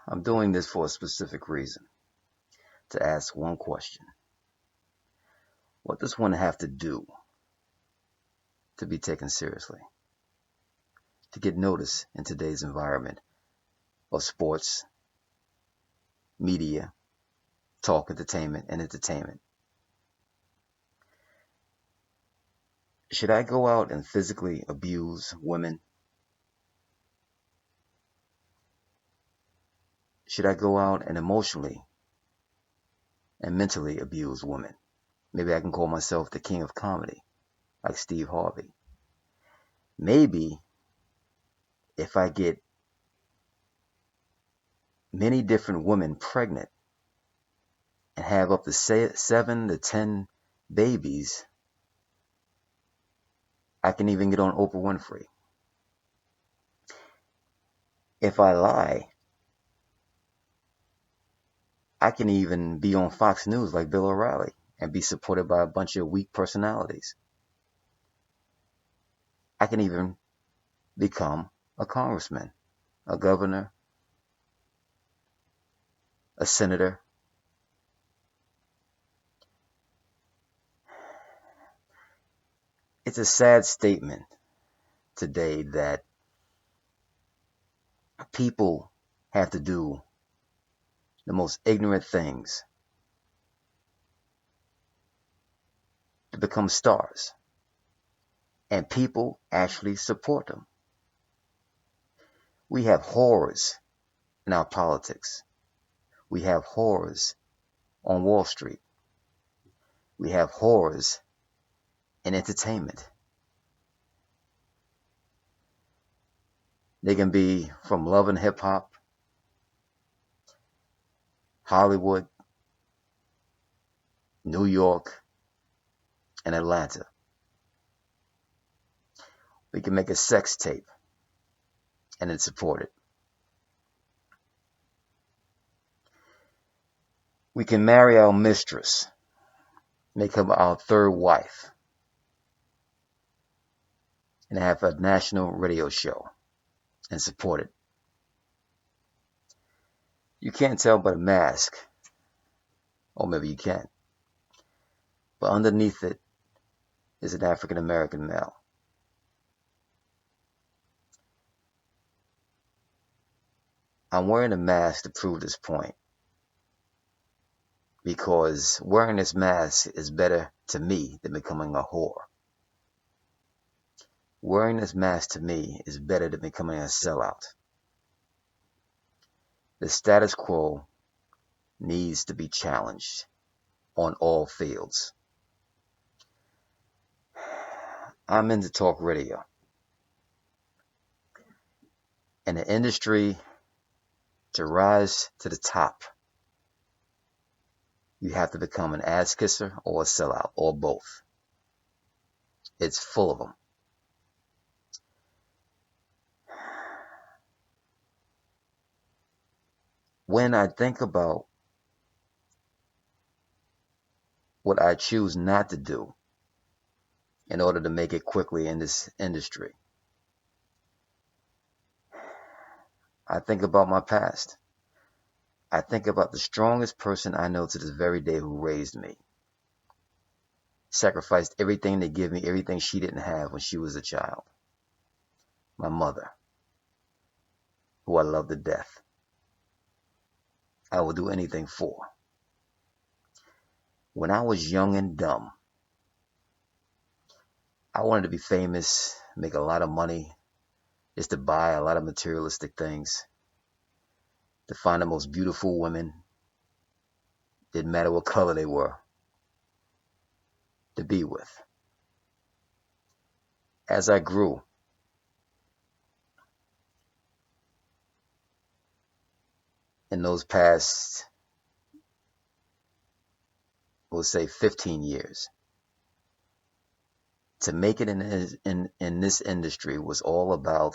I'm doing this for a specific reason, to ask one question. What does one have to do to be taken seriously, to get noticed in today's environment of sports, media, talk, entertainment, and entertainment? Should I go out and physically abuse women? Should I go out and emotionally and mentally abuse women? Maybe I can call myself the king of comedy, like Steve Harvey. Maybe if I get many different women pregnant and have up to 7 to 10 babies, I can even get on Oprah Winfrey. If I lie, I can even be on Fox News like Bill O'Reilly and be supported by a bunch of weak personalities. I can even become a congressman, a governor, a senator. It's a sad statement today that people have to do the most ignorant things to become stars, and people actually support them. We have horrors in our politics. We have horrors on Wall Street. We have horrors in entertainment. They can be from Love and Hip Hop, Hollywood, New York, and Atlanta. We can make a sex tape and it's supported. We can marry our mistress, make her our third wife, and have a national radio show and support it. You can't tell by the mask, or maybe you can, but underneath it is an African American male. I'm wearing a mask to prove this point, because wearing this mask is better to me than becoming a whore. Wearing this mask to me is better than becoming a sellout. The status quo needs to be challenged on all fields. I'm into talk radio. And the industry, to rise to the top, you have to become an ass kisser or a sellout, or both. It's full of them. When I think about what I choose not to do in order to make it quickly in this industry, I think about my past. I think about the strongest person I know to this very day who raised me. Sacrificed everything to give me everything she didn't have when she was a child. My mother, who I love to death. I will do anything for. When I was young and dumb, I wanted to be famous, make a lot of money, just to buy a lot of materialistic things, to find the most beautiful women, didn't matter what color they were, to be with. As I grew, in those past, we'll say 15 years, to make it in this industry was all about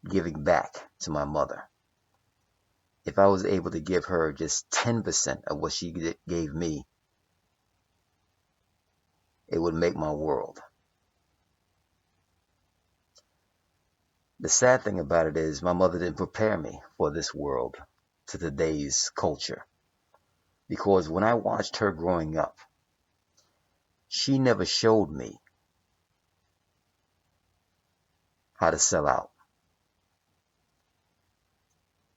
giving back to my mother. If I was able to give her just 10% of what she gave me, it would make my world. The sad thing about it is my mother didn't prepare me for this world to today's culture. Because when I watched her growing up, she never showed me how to sell out.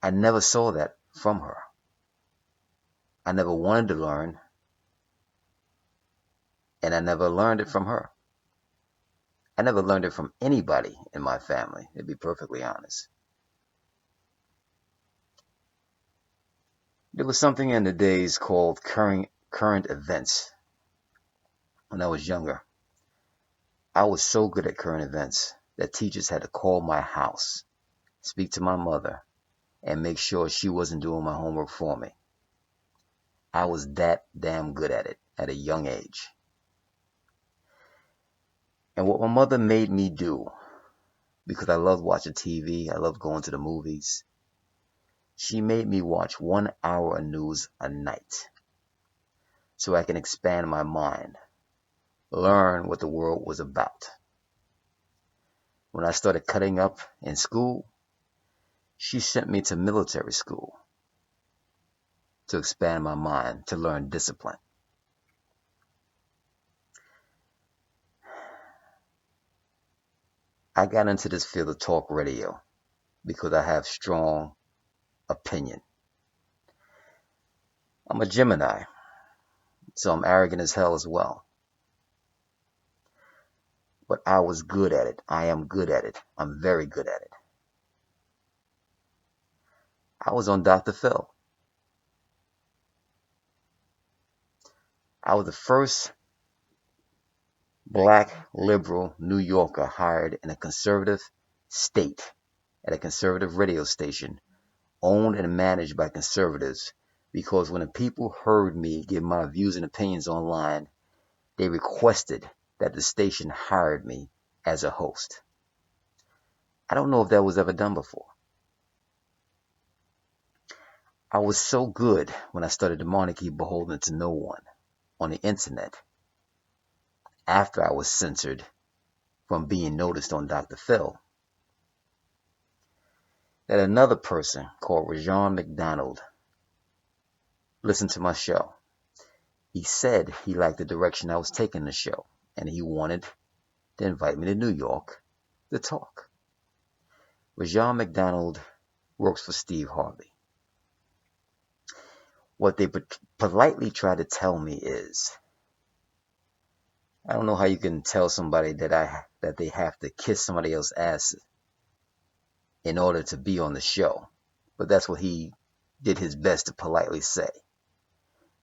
I never saw that from her. I never wanted to learn, and I never learned it from her. I never learned it from anybody in my family, to be perfectly honest. There was something in the days called current events when I was younger. I was so good at current events that teachers had to call my house, speak to my mother, and make sure she wasn't doing my homework for me. I was that damn good at it at a young age. And what my mother made me do, because I loved watching TV, I loved going to the movies, she made me watch 1 hour of news a night so I can expand my mind, learn what the world was about. When I started cutting up in school, she sent me to military school to expand my mind, to learn discipline. I got into this field of talk radio because I have strong opinion. I'm a Gemini, so I'm arrogant as hell as well. But I was good at it. I am good at it. I'm very good at it. I was on Dr. Phil. I was the first black liberal New Yorker hired in a conservative state at a conservative radio station owned and managed by conservatives, because when the people heard me give my views and opinions online, they requested that the station hired me as a host. I don't know if that was ever done before. I was so good when I started the monarchy beholden to no one on the internet after I was censored from being noticed on Dr. Phil, that another person called Rajon McDonald listened to my show. He said he liked the direction I was taking the show, and he wanted to invite me to New York to talk. Rajon McDonald works for Steve Harvey. What they politely try to tell me is, I don't know how you can tell somebody that they have to kiss somebody else's ass in order to be on the show, but that's what he did his best to politely say.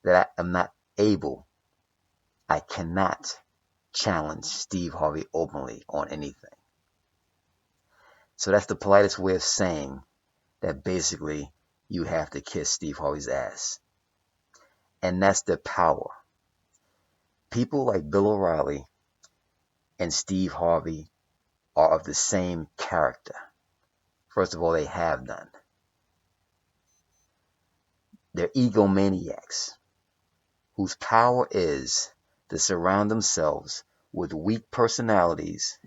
That I am not able, I cannot challenge Steve Harvey openly on anything. So that's the politest way of saying that basically you have to kiss Steve Harvey's ass. And that's the power. People like Bill O'Reilly and Steve Harvey are of the same character. First of all, they have none. They're egomaniacs whose power is to surround themselves with weak personalities,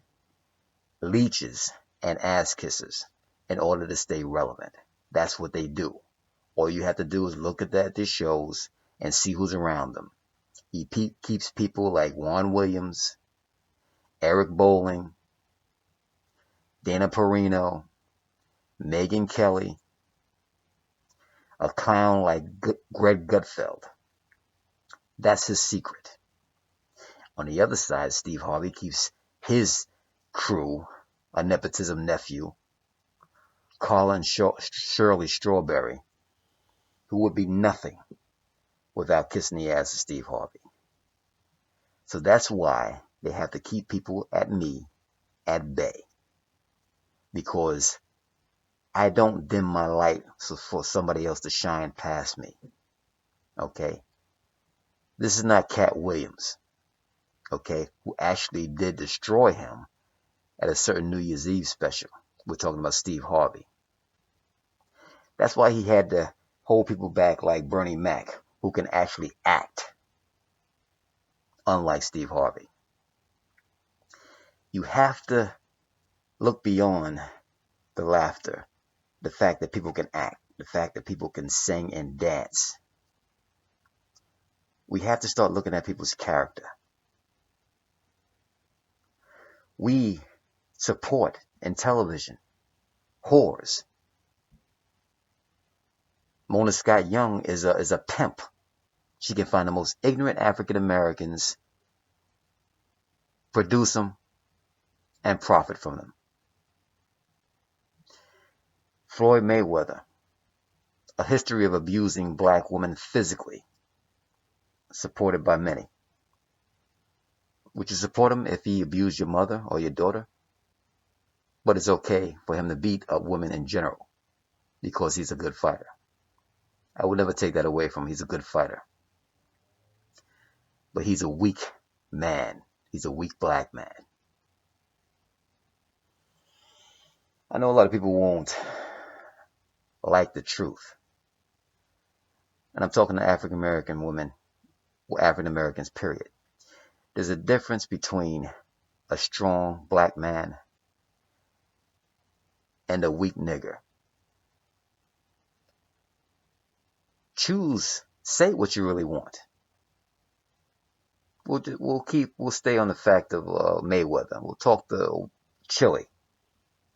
leeches, and ass kissers in order to stay relevant. That's what they do. All you have to do is look at their shows and see who's around them. He keeps people like Juan Williams, Eric Bolling, Dana Perino, Megyn Kelly, a clown like Greg Gutfeld. That's his secret. On the other side, Steve Harvey keeps his crew, a nepotism nephew, Colin Shirley Strawberry, who would be nothing without kissing the ass of Steve Harvey. So that's why they have to keep people at me at bay. Because I don't dim my light for somebody else to shine past me. Okay? This is not Cat Williams, okay, who actually did destroy him at a certain New Year's Eve special. We're talking about Steve Harvey. That's why he had to hold people back like Bernie Mac, who can actually act, unlike Steve Harvey. You have to look beyond the laughter, the fact that people can act. the fact that people can sing and dance. We have to start looking at people's character. We support in television whores. Mona Scott Young is a pimp. She can find the most ignorant African Americans, produce them, and profit from them. Floyd Mayweather, a history of abusing black women physically, supported by many. Would you support him if he abused your mother or your daughter? But it's okay for him to beat up women in general because he's a good fighter. I would never take that away from him. He's a good fighter. But he's a weak man. He's a weak black man. I know a lot of people won't like the truth. And I'm talking to African American women, or African Americans, period. There's a difference between a strong black man and a weak nigger. Choose, say what you really want. We'll stay on the fact of Mayweather. We'll talk to Chili,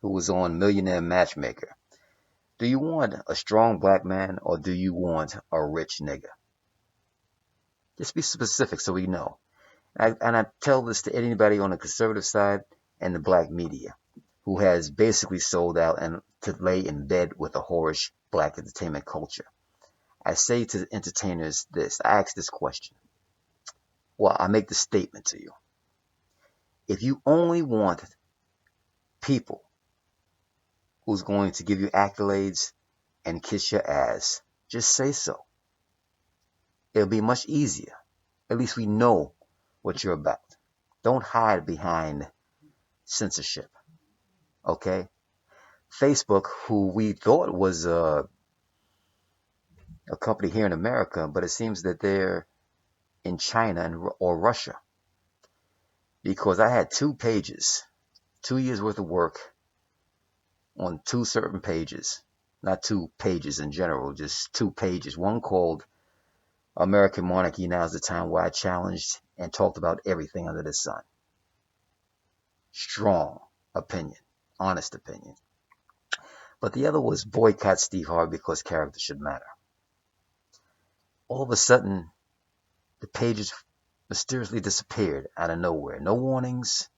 who was on Millionaire Matchmaker. Do you want a strong black man or do you want a rich nigger? Just be specific so we know. And I tell this to anybody on the conservative side and the black media who has basically sold out and to lay in bed with a whorish black entertainment culture. I say to the entertainers this. I ask this question. Well, I make the statement to you. If you only want people who's going to give you accolades and kiss your ass, just say so. It'll be much easier. At least we know what you're about. Don't hide behind censorship. Okay? Facebook, who we thought was a company here in America, but it seems that they're in China or Russia. Because I had 2 pages, 2 years worth of work on 2 certain pages. Not 2 pages in general, just 2 pages. One called American Monarchy, Now's the Time, where I challenged and talked about everything under the sun. Strong opinion, honest opinion. But the other was Boycott Steve Harvey because character should matter. All of a sudden, the pages mysteriously disappeared out of nowhere. No warnings,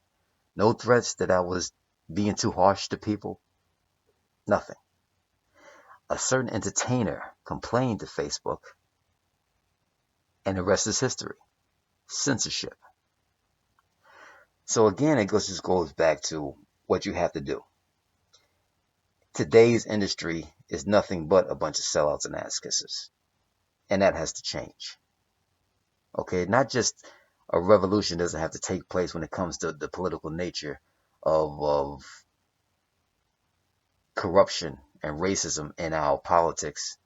no threats that I was being too harsh to people. Nothing. A certain entertainer complained to Facebook, and the rest is history. Censorship. So again, it just goes back to what you have to do. Today's industry is nothing but a bunch of sellouts and ass kissers. And that has to change. Okay, not just a revolution doesn't have to take place when it comes to the political nature of corruption and racism in our politics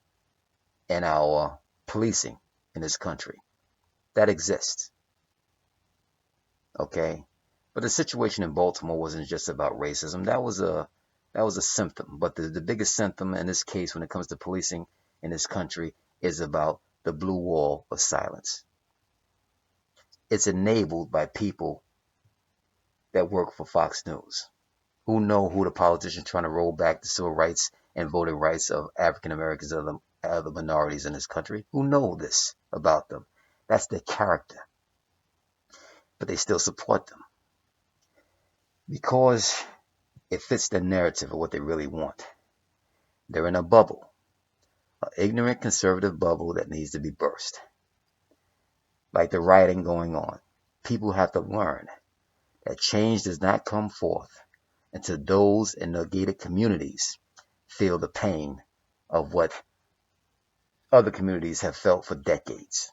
and our policing in this country. That exists. Okay? But the situation in Baltimore wasn't just about racism. That was a symptom. But the biggest symptom in this case when it comes to policing in this country is about the blue wall of silence. It's enabled by people that work for Fox News, who know who the politicians trying to roll back the civil rights and voting rights of African Americans and other minorities in this country, who know this about them. That's their character. But they still support them because it fits the narrative of what they really want. They're in a bubble, an ignorant conservative bubble that needs to be burst. Like the rioting going on, people have to learn that change does not come forth until those in the gated communities feel the pain of what other communities have felt for decades.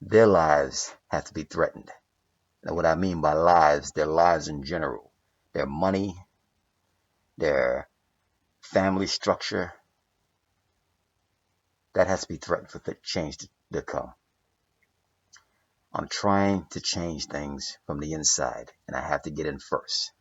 Their lives have to be threatened. And what I mean by lives, their lives in general, their money, their family structure, that has to be threatened for the change to come. I'm trying to change things from the inside, and I have to get in first.